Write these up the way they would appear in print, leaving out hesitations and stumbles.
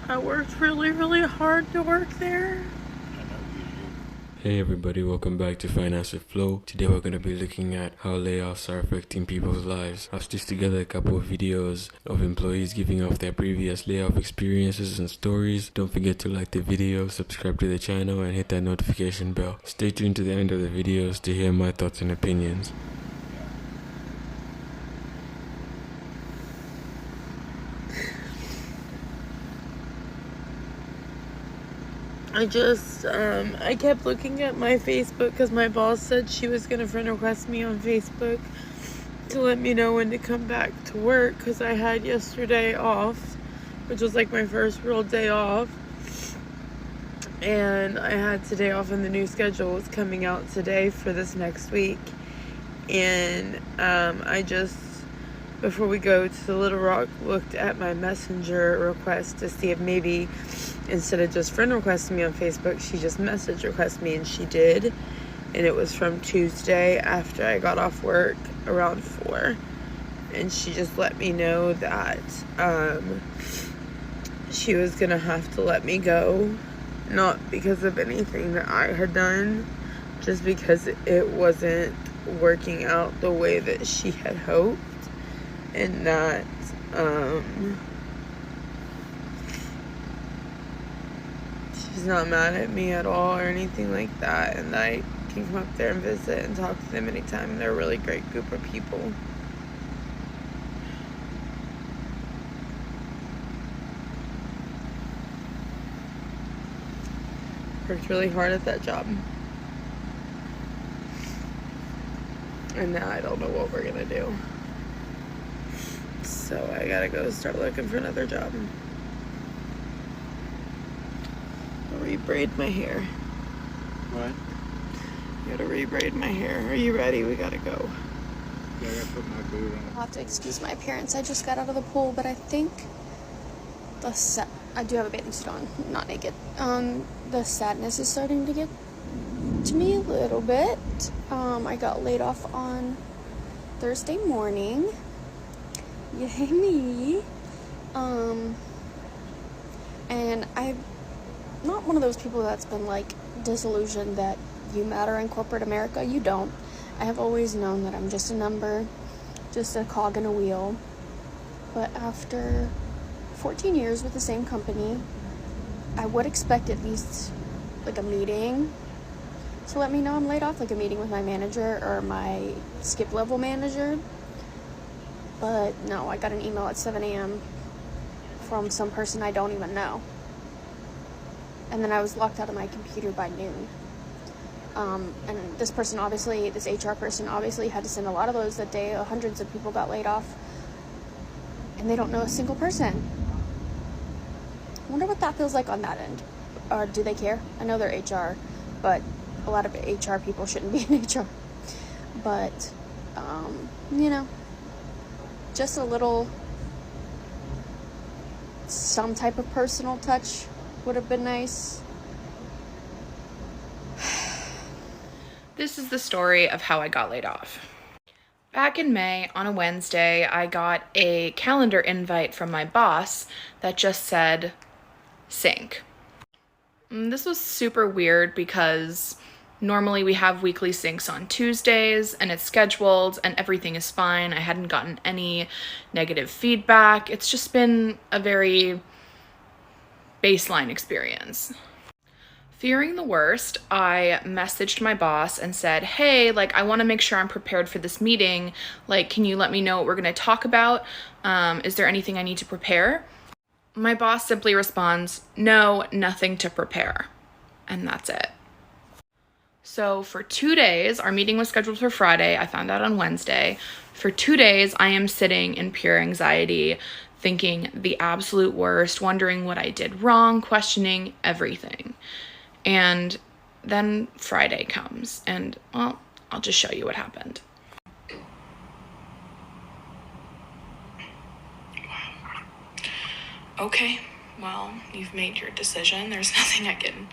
I worked really hard to work there. Hey everybody, welcome back to Finance with Flow. Today we're going to be looking at how layoffs are affecting people's lives. I've stitched together a couple of videos of employees giving off their previous layoff experiences and stories. Don't forget to like the video, subscribe to the channel, and hit that notification bell. Stay tuned to the end of the videos to hear my thoughts and opinions. I kept looking at my Facebook because my boss said she was going to friend request me on Facebook to let me know when to come back to work because I had yesterday off, which was like my first real day off. And I had today off, and the new schedule was coming out today for this next week. And before we go to Little Rock, looked at my messenger request to see if maybe instead of just friend requesting me on Facebook, she just message request me, and she did. And it was from Tuesday after I got off work around 4. And she just let me know that she was gonna have to let me go, not because of anything that I had done, just because it wasn't working out the way that she had hoped. And that she's not mad at me at all or anything like that, and I can come up there and visit and talk to them anytime. They're a really great group of people. Worked really hard at that job, and now I don't know what we're gonna do. So I gotta go start looking for another job. Re-braid my hair. What? Gotta re-braid my hair. Are you ready? We gotta go. Yeah, I gotta put my boot on. I'll have to excuse my appearance. I just got out of the pool, but I think I do have a bathing suit on, not naked. The sadness is starting to get to me a little bit. I got laid off on Thursday morning. Yay me. And I'm not one of those people that's been like disillusioned that you matter in corporate America. You don't. I have always known that I'm just a number, just a cog in a wheel. But after 14 years with the same company, I would expect at least like a meeting to let me know I'm laid off, like a meeting with my manager or my skip level manager. But no, I got an email at 7 a.m. from some person I don't even know. And then I was locked out of my computer by noon. And this HR person obviously had to send a lot of those that day. Hundreds of people got laid off. And they don't know a single person. I wonder what that feels like on that end. Or do they care? I know they're HR, but a lot of HR people shouldn't be in HR. But, just a little, some type of personal touch would have been nice. This is the story of how I got laid off. Back in May, on a Wednesday, I got a calendar invite from my boss that just said, sync. This was super weird because normally we have weekly syncs on Tuesdays and it's scheduled and everything is fine. I hadn't gotten any negative feedback. It's just been a very baseline experience. Fearing the worst, I messaged my boss and said, hey, I want to make sure I'm prepared for this meeting. Can you let me know what we're going to talk about? Is there anything I need to prepare? My boss simply responds, no, nothing to prepare. And that's it. So for 2 days, our meeting was scheduled for Friday. I found out on Wednesday. For 2 days, I am sitting in pure anxiety, thinking the absolute worst, wondering what I did wrong, questioning everything. And then Friday comes, and, well, I'll just show you what happened. Wow. Okay, well, you've made your decision. There's nothing I can...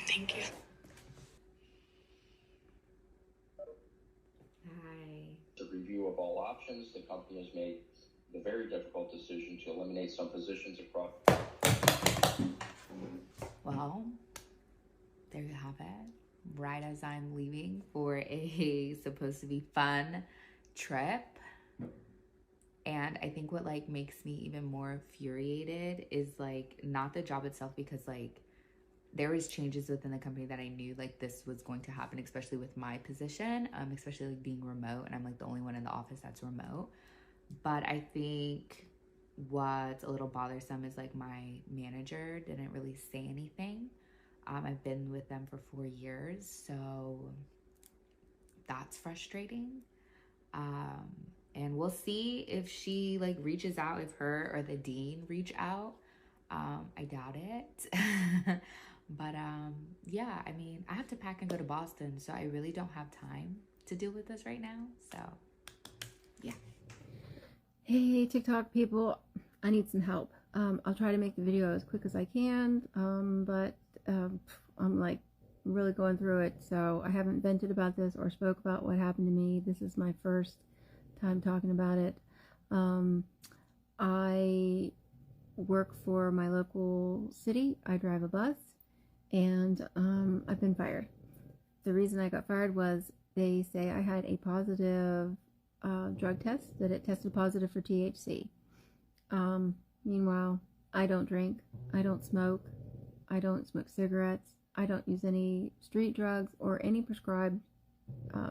Thank you. The review of all options, the company has made the very difficult decision to eliminate some positions across. Well, there you have it. Right as I'm leaving for a supposed to be fun trip. And I think what like makes me even more infuriated is like not the job itself, because like there was changes within the company that I knew like this was going to happen, especially with my position, especially like being remote, and I'm like the only one in the office that's remote. But I think what's a little bothersome is like my manager didn't really say anything. I've been with them for 4 years, so that's frustrating. And we'll see if she like reaches out, if her or the dean reach out. I doubt it. But yeah, I mean, I have to pack and go to Boston, so I really don't have time to deal with this right now. So yeah. Hey TikTok people, I need some help. I'll try to make the video as quick as I can, but I'm like really going through it, so I haven't vented about this or spoke about what happened to me. This is my first time talking about it. I work for my local city. I drive a bus, and I've been fired. The reason I got fired was they say I had a positive drug test, that it tested positive for THC. Meanwhile, I don't drink, I don't smoke cigarettes, I don't use any street drugs or any prescribed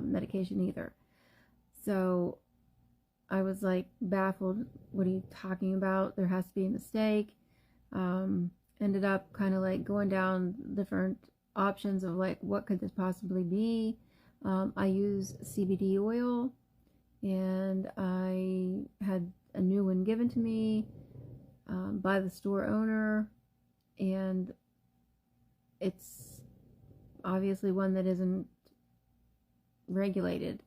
medication either. So I was like baffled. What are you talking about? There has to be a mistake. Ended up kind of like going down different options of like, what could this possibly be? I use CBD oil, and I had a new one given to me by the store owner, and it's obviously one that isn't regulated.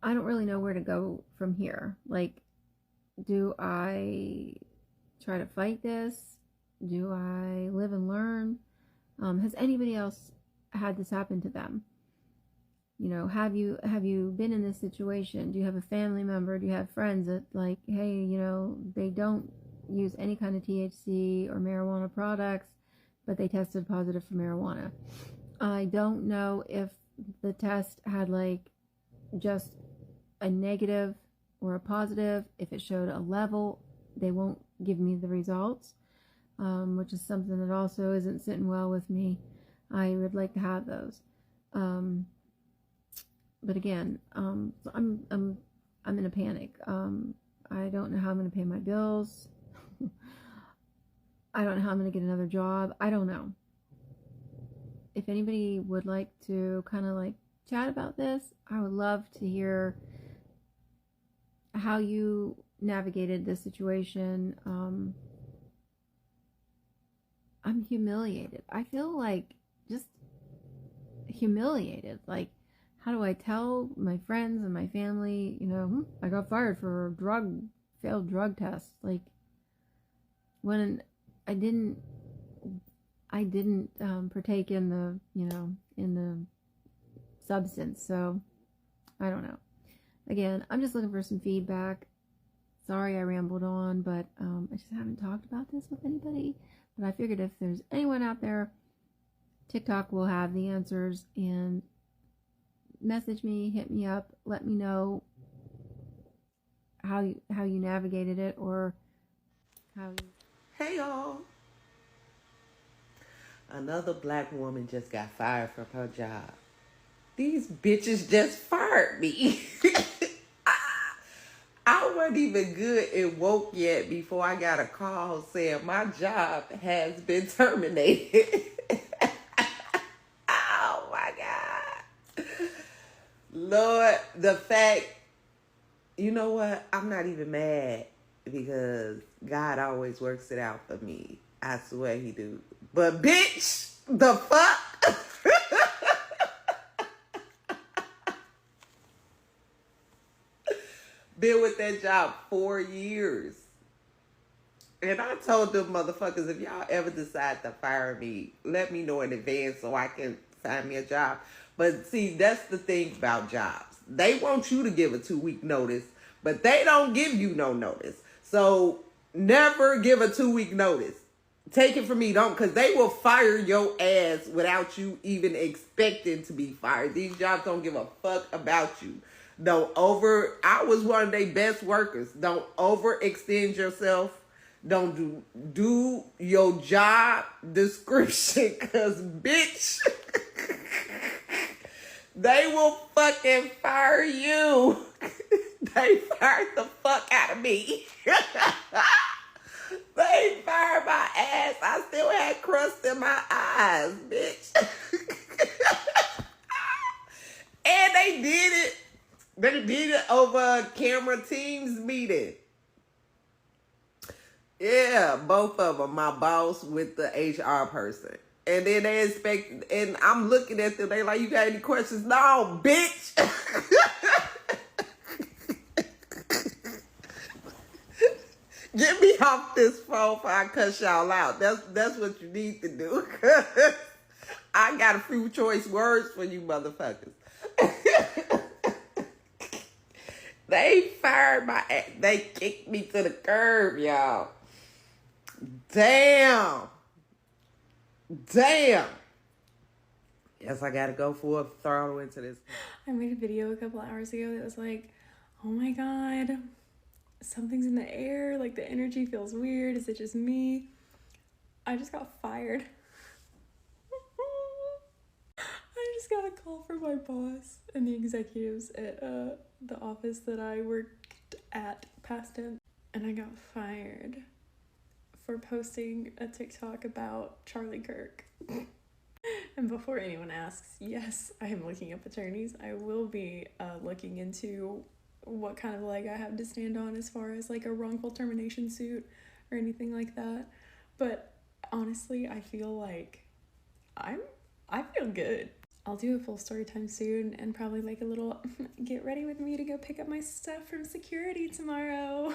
I don't really know where to go from here. Like, do I try to fight this? Do I live and learn? Has anybody else had this happen to them? You know, have you been in this situation? Do you have a family member? Do you have friends that like, hey, you know, they don't use any kind of THC or marijuana products, but they tested positive for marijuana? I don't know if the test had like just a negative or a positive. If it showed a level, they won't give me the results, which is something that also isn't sitting well with me. I would like to have those. But again, so I'm in a panic. I don't know how I'm going to pay my bills. I don't know how I'm going to get another job. I don't know. If anybody would like to kind of like chat about this, I would love to hear how you navigated this situation. I'm humiliated. I feel like just humiliated. Like, how do I tell my friends and my family, you know, I got fired for a failed drug test? Like, when I didn't partake in the, you know, in the substance. So I don't know. Again, I'm just looking for some feedback. Sorry I rambled on, but I just haven't talked about this with anybody. But I figured if there's anyone out there, TikTok will have the answers, and message me, hit me up, let me know how you navigated it, or how you... Hey y'all. Another black woman just got fired from her job. These bitches just fired me. I wasn't even good and woke yet before I got a call saying my job has been terminated. Oh my God. Lord, the fact, you know what? I'm not even mad, because God always works it out for me. I swear he do. But bitch, the fuck? Been with that job 4 years. And I told them motherfuckers, if y'all ever decide to fire me, let me know in advance so I can find me a job. But see, that's the thing about jobs. They want you to give a 2-week notice, but they don't give you no notice. So never give a 2-week notice. Take it from me, don't, because they will fire your ass without you even expecting to be fired. These jobs don't give a fuck about you. I was one of their best workers. Don't overextend yourself. Don't do your job description, because bitch, they will fucking fire you. They fired the fuck out of me. They fired my ass. I still had crust in my eyes, bitch. And they did it. They did it over a camera Teams meeting. Yeah, both of them. My boss with the HR person. And then they expect, and I'm looking at them. They like, you got any questions? No, bitch. Get me off this phone before I cuss y'all out. That's what you need to do. I got a few choice words for you motherfuckers. They fired my ass. They kicked me to the curb, y'all. Damn. Yes, I gotta go full throttle into this. I made a video a couple hours ago that was like, oh my God, something's in the air, like the energy feels weird. Is it just me? I just got fired. I just got a call from my boss and the executives at the office that I worked at past tense, and I got fired for posting a TikTok about Charlie Kirk. And before anyone asks, yes, I am looking up attorneys. I will be looking into what kind of leg I have to stand on as far as like a wrongful termination suit or anything like that. But honestly, I feel like I feel good. I'll do a full story time soon and probably like a little get ready with me to go pick up my stuff from security tomorrow.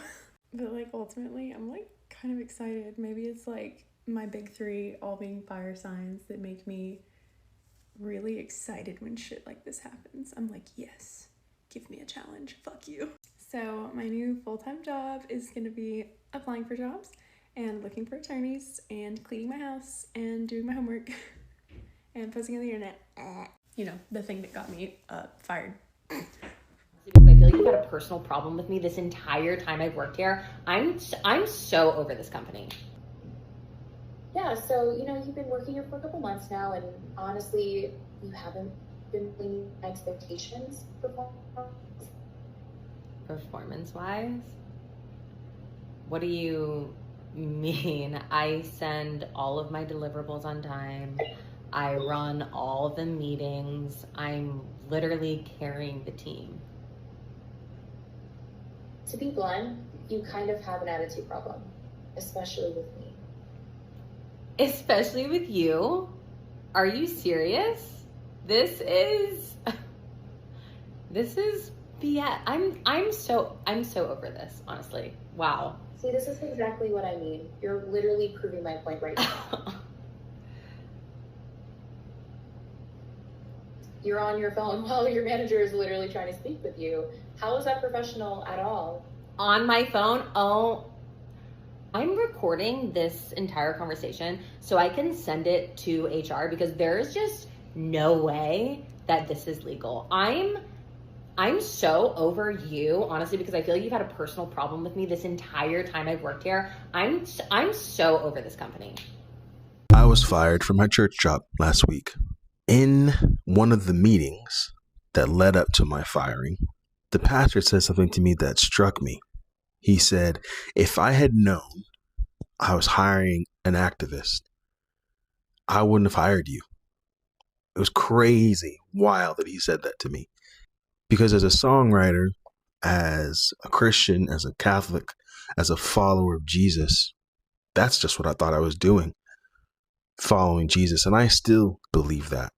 But like ultimately, I'm like kind of excited. Maybe it's like my big 3 all being fire signs that make me really excited when shit like this happens. I'm like, yes, give me a challenge, fuck you. So my new full-time job is gonna be applying for jobs and looking for attorneys and cleaning my house and doing my homework and posting on the internet. You know, the thing that got me fired. Because I feel like you've had a personal problem with me this entire time I've worked here. I'm so over this company. Yeah, so, you know, you've been working here for a couple months now, and honestly, you haven't been meeting expectations Performance-wise? What do you mean? I send all of my deliverables on time. I run all the meetings. I'm literally carrying the team. To be blunt, you kind of have an attitude problem, especially with me. Especially with you? Are you serious? This is BS. I'm so over this, honestly. Wow. See, this is exactly what I mean. You're literally proving my point right now. You're on your phone while your manager is literally trying to speak with you. How is that professional at all? On my phone? Oh, I'm recording this entire conversation so I can send it to HR because there's just no way that this is legal. I'm so over you, honestly, because I feel like you've had a personal problem with me this entire time I've worked here. I'm so over this company. I was fired from my church job last week. In one of the meetings that led up to my firing, the pastor said something to me that struck me. He said, if I had known I was hiring an activist, I wouldn't have hired you. It was crazy, wild that he said that to me. Because as a songwriter, as a Christian, as a Catholic, as a follower of Jesus, that's just what I thought I was doing, following Jesus. And I still believe that.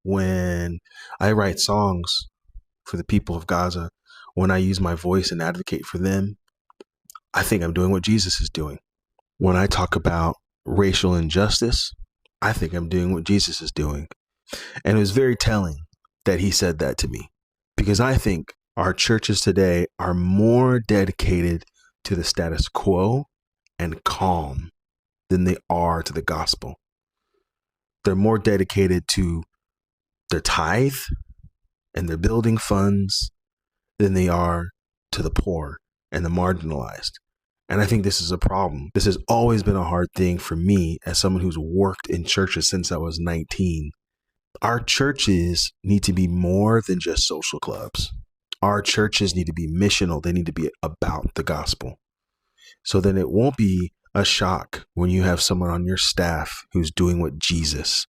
When I write songs for the people of Gaza, when I use my voice and advocate for them, I think I'm doing what Jesus is doing. When I talk about racial injustice, I think I'm doing what Jesus is doing. And it was very telling that he said that to me. Because I think our churches today are more dedicated to the status quo and calm than they are to the gospel. They're more dedicated to their tithe and their building funds than they are to the poor and the marginalized. And I think this is a problem. This has always been a hard thing for me as someone who's worked in churches since I was 19. Our churches need to be more than just social clubs. Our churches need to be missional. They need to be about the gospel. So then it won't be a shock when you have someone on your staff who's doing what Jesus.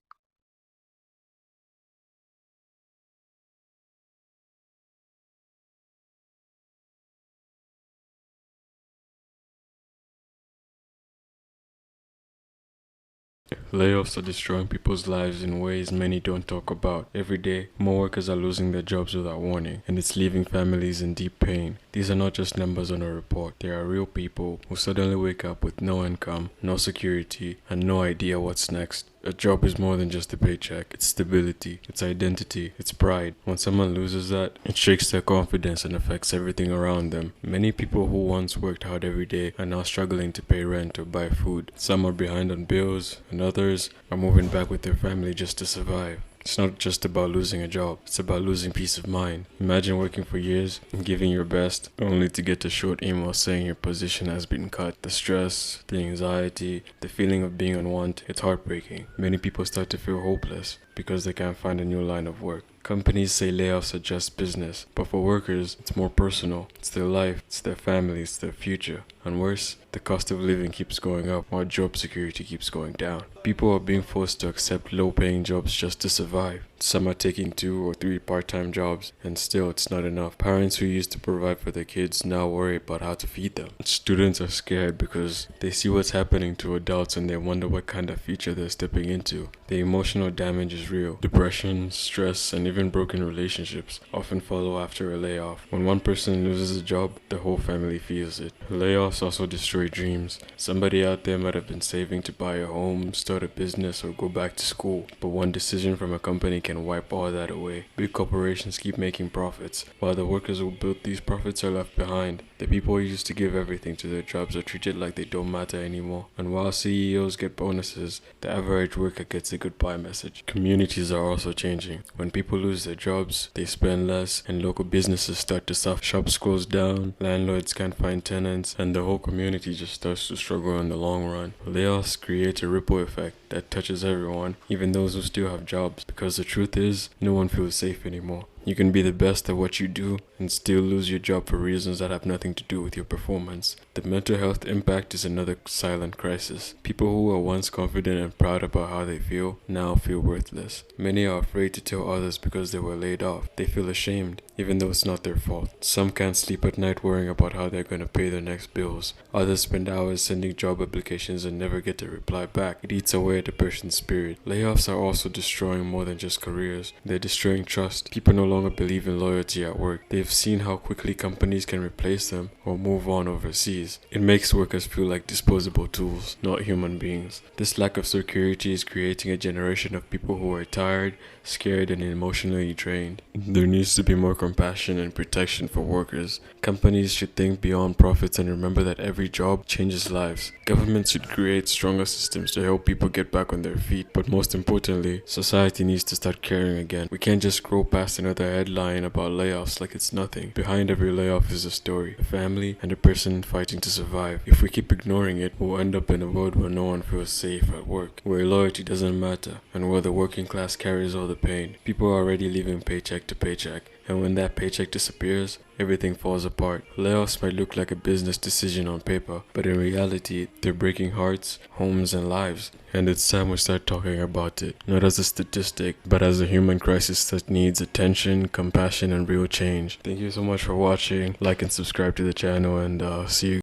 Layoffs are destroying people's lives in ways many don't talk about. Every day, more workers are losing their jobs without warning, and it's leaving families in deep pain. These are not just numbers on a report. They are real people who suddenly wake up with no income, no security, and no idea what's next. A job is more than just a paycheck. It's stability, it's identity, it's pride. When someone loses that, it shakes their confidence and affects everything around them. Many people who once worked hard every day are now struggling to pay rent or buy food. Some are behind on bills, and others are moving back with their family just to survive. It's not just about losing a job, it's about losing peace of mind. Imagine working for years and giving your best, only to get a short email saying your position has been cut. The stress, the anxiety, the feeling of being unwanted, it's heartbreaking. Many people start to feel hopeless because they can't find a new line of work. Companies say layoffs are just business, but for workers, it's more personal. It's their life, it's their family, it's their future. And worse, the cost of living keeps going up while job security keeps going down. People are being forced to accept low-paying jobs just to survive. Some are taking 2 or 3 part-time jobs, and still it's not enough. Parents who used to provide for their kids now worry about how to feed them. Students are scared because they see what's happening to adults and they wonder what kind of future they're stepping into. The emotional damage is real. Depression, stress, and even broken relationships often follow after a layoff. When one person loses a job, the whole family feels it. Layoffs also destroy dreams. Somebody out there might have been saving to buy a home, start a business, or go back to school, but one decision from a company can wipe all that away. Big corporations keep making profits, while the workers who built these profits are left behind. The people who used to give everything to their jobs are treated like they don't matter anymore. And while CEOs get bonuses, the average worker gets a goodbye message. Communities are also changing. When people lose their jobs, they spend less, and local businesses start to suffer. Shops close down, landlords can't find tenants, and the whole community just starts to struggle in the long run. Layoffs create a ripple effect that touches everyone, even those who still have jobs, because the truth is, no one feels safe anymore. You can be the best at what you do and still lose your job for reasons that have nothing to do with your performance. The mental health impact is another silent crisis. People who were once confident and proud about how they feel now feel worthless. Many are afraid to tell others because they were laid off. They feel ashamed, even though it's not their fault. Some can't sleep at night worrying about how they're going to pay their next bills. Others spend hours sending job applications and never get a reply back. It eats away at a person's spirit. Layoffs are also destroying more than just careers. They're destroying trust. People no longer believe in loyalty at work. They've seen how quickly companies can replace them or move on overseas. It makes workers feel like disposable tools, not human beings. This lack of security is creating a generation of people who are tired, scared, and emotionally drained. There needs to be more compassion and protection for workers. Companies should think beyond profits and remember that every job changes lives. Governments should create stronger systems to help people get back on their feet. But most importantly, society needs to start caring again. We can't just scroll past another headline about layoffs like it's nothing. Behind every layoff is a story, a family, and a person fighting to survive. If we keep ignoring it, we'll end up in a world where no one feels safe at work, where loyalty doesn't matter, and where the working class carries all the pain. People are already living paycheck to paycheck, and when that paycheck disappears, everything falls apart. Layoffs might look like a business decision on paper, but in reality, they're breaking hearts, homes, and lives. And it's time we start talking about it, not as a statistic, but as a human crisis that needs attention, compassion, and real change. Thank you so much for watching. Like and subscribe to the channel, and see you